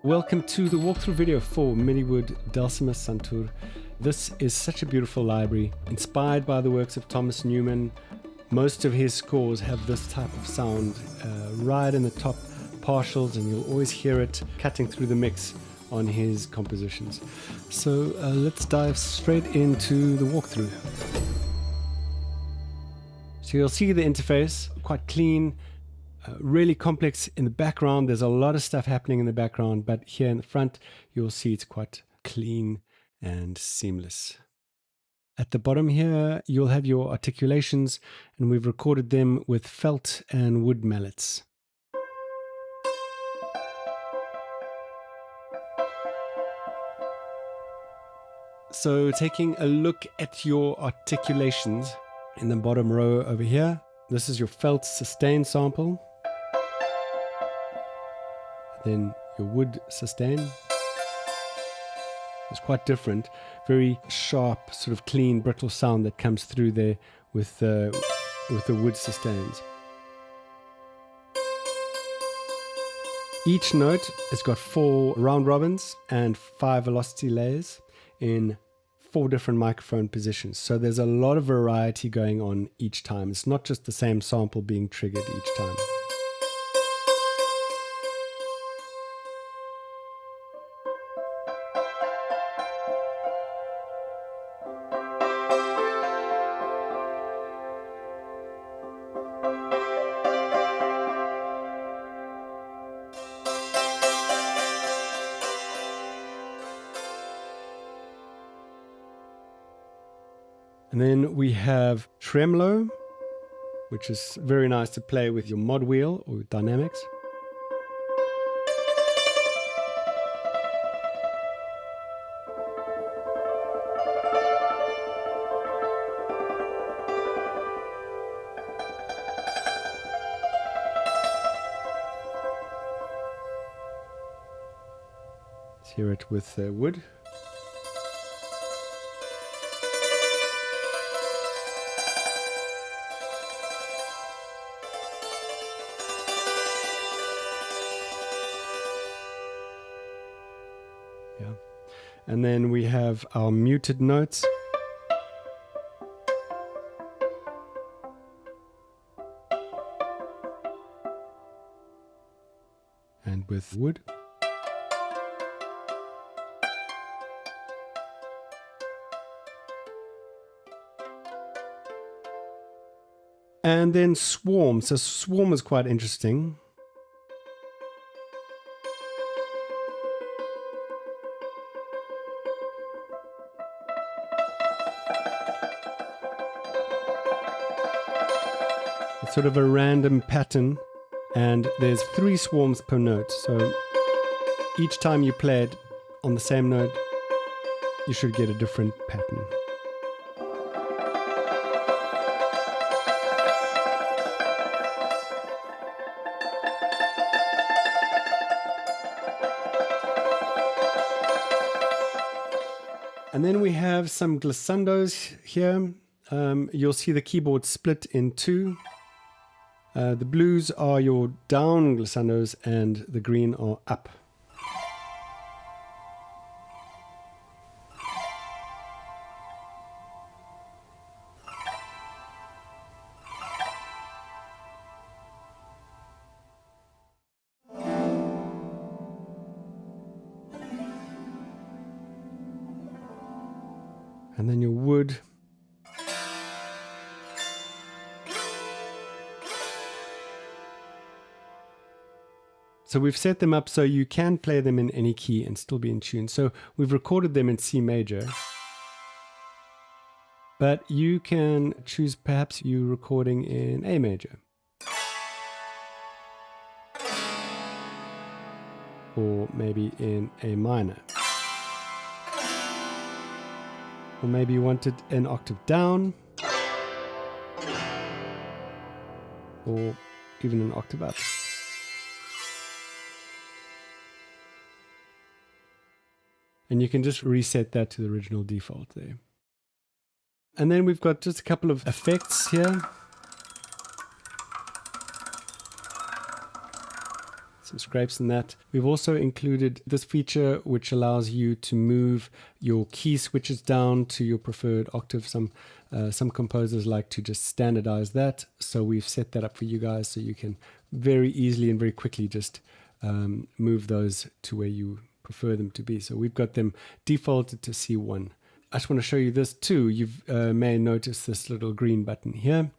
Welcome to the walkthrough video for Midiwood Dulcimer Santur. This is such a beautiful library, inspired by the works of Thomas Newman. Most of his scores have this type of sound right in the top partials, and you'll always hear it cutting through the mix on his compositions. So let's dive straight into the walkthrough. So you'll see the interface, quite clean, really complex in the background. There's a lot of stuff happening in the background, but here in the front, you'll see it's quite clean and seamless. At the bottom here, you'll have your articulations, and we've recorded them with felt and wood mallets. So taking a look at your articulations in the bottom row over here, this is your felt sustain sample. Then your wood sustain. It's quite different, very sharp, sort of clean, brittle sound that comes through there with the wood sustains. Each note has got 4 round robins and 5 velocity layers in 4 different microphone positions. So there's a lot of variety going on each time. It's not just the same sample being triggered each time. And then we have Tremelo, which is very nice to play with your mod wheel or dynamics. Let's hear it with wood. Yeah. And then we have our muted notes. And with wood. And then swarm. So swarm is quite interesting. It's sort of a random pattern, and there's 3 swarms per note. So each time you play it on the same note, you should get a different pattern. And then we have some glissandos here. You'll see the keyboard split in 2. The blues are your down glissandos and the green are up. And then your wood. So we've set them up so you can play them in any key and still be in tune. So we've recorded them in C major. But you can choose perhaps you recording in A major. Or maybe in A minor. Or maybe you want it an octave down. Or even an octave up. And you can just reset that to the original default there. And then we've got just a couple of effects here. some scrapes in that. We've also included this feature which allows you to move your key switches down to your preferred octave. Some composers like to just standardize that, so we've set that up for you guys so you can very easily and very quickly just move those to where you prefer them to be. So we've got them defaulted to C1. I just want to show you this too. You may notice this little green button here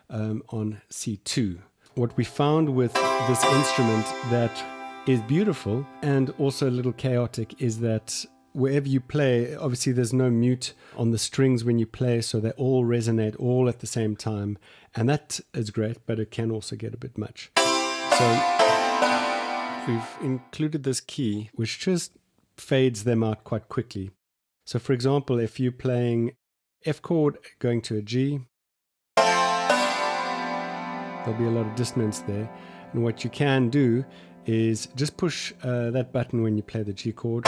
on C2. What we found with this instrument that is beautiful and also a little chaotic is that wherever you play, obviously there's no mute on the strings when you play, so they all resonate all at the same time, and that is great, but it can also get a bit much. So we've included this key which just fades them out quite quickly. So for example, if you're playing F chord going to a G, there'll be a lot of dissonance there. And what you can do is just push that button when you play the G chord,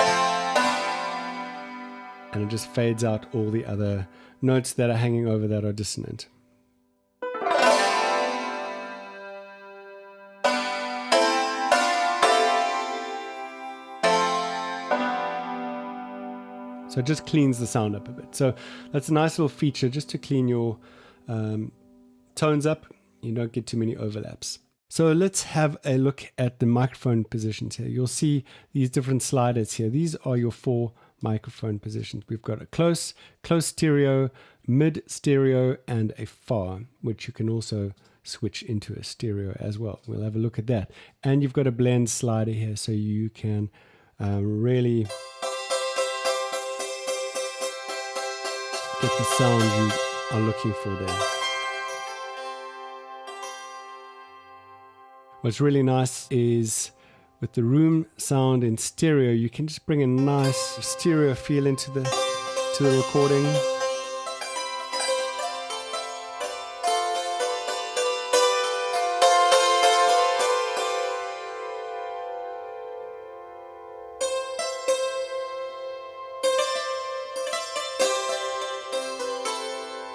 and it just fades out all the other notes that are hanging over that are dissonant. So it just cleans the sound up a bit. So that's a nice little feature just to clean your tones up. You don't get too many overlaps. So let's have a look at the microphone positions here. You'll see these different sliders here. These are your 4 microphone positions. We've got a close stereo, mid stereo, and a far, which you can also switch into a stereo as well. We'll have a look at that. And you've got a blend slider here, so you can really get the sound you are looking for there. What's really nice is with the room sound in stereo, you can just bring a nice stereo feel into the recording.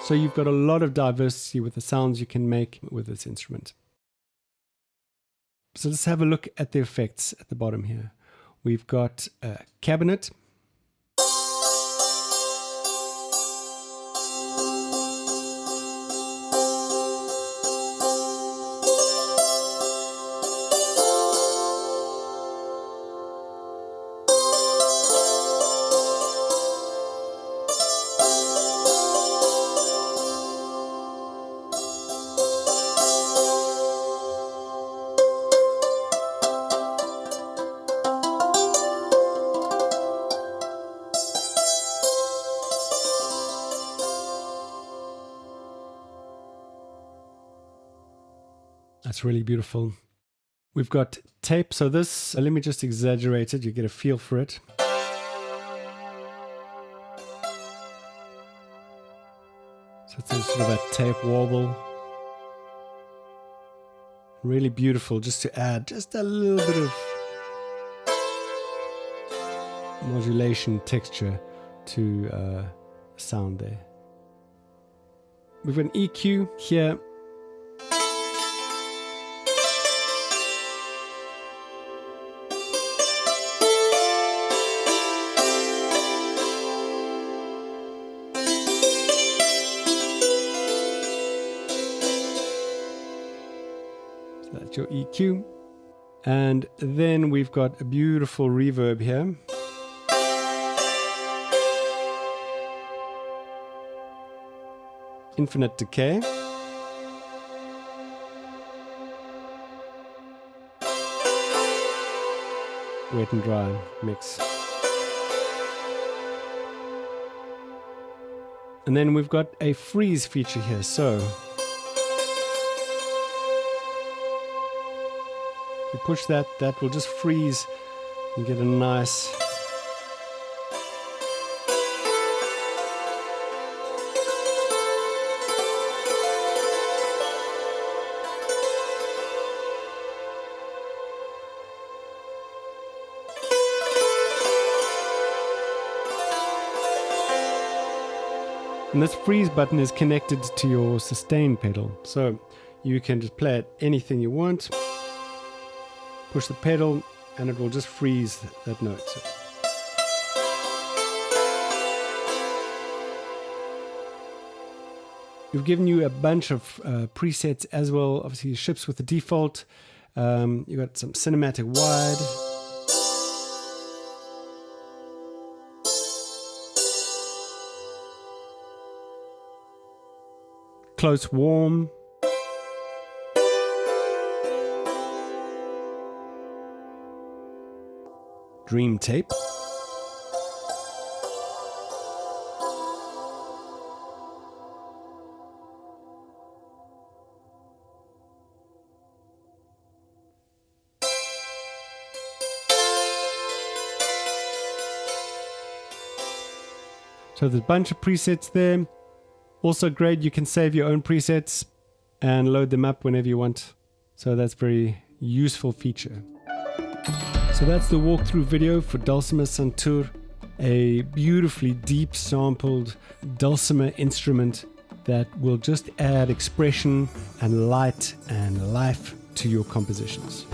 So you've got a lot of diversity with the sounds you can make with this instrument. So let's have a look at the effects at the bottom here. We've got a cabinet. That's really beautiful. We've got tape. So this, let me just exaggerate it. You get a feel for it. So it's sort of a tape warble. Really beautiful, just to add just a little bit of modulation texture to sound there. We've got an EQ here. That's your EQ. And then we've got a beautiful reverb here. Infinite decay. Wet and dry mix. And then we've got a freeze feature here. So you push that, that will just freeze. You get a nice and this freeze button is connected to your sustain pedal. So you can just play it anything you want. push the pedal, and it will just freeze that note. We've given you a bunch of presets as well. Obviously, it ships with the default. You've got some cinematic wide. Close warm. Dream tape. So there's a bunch of presets there. Also great, you can save your own presets and load them up whenever you want. So that's a very useful feature. So that's the walkthrough video for Dulcimer Santur, a beautifully deep sampled dulcimer instrument that will just add expression and light and life to your compositions.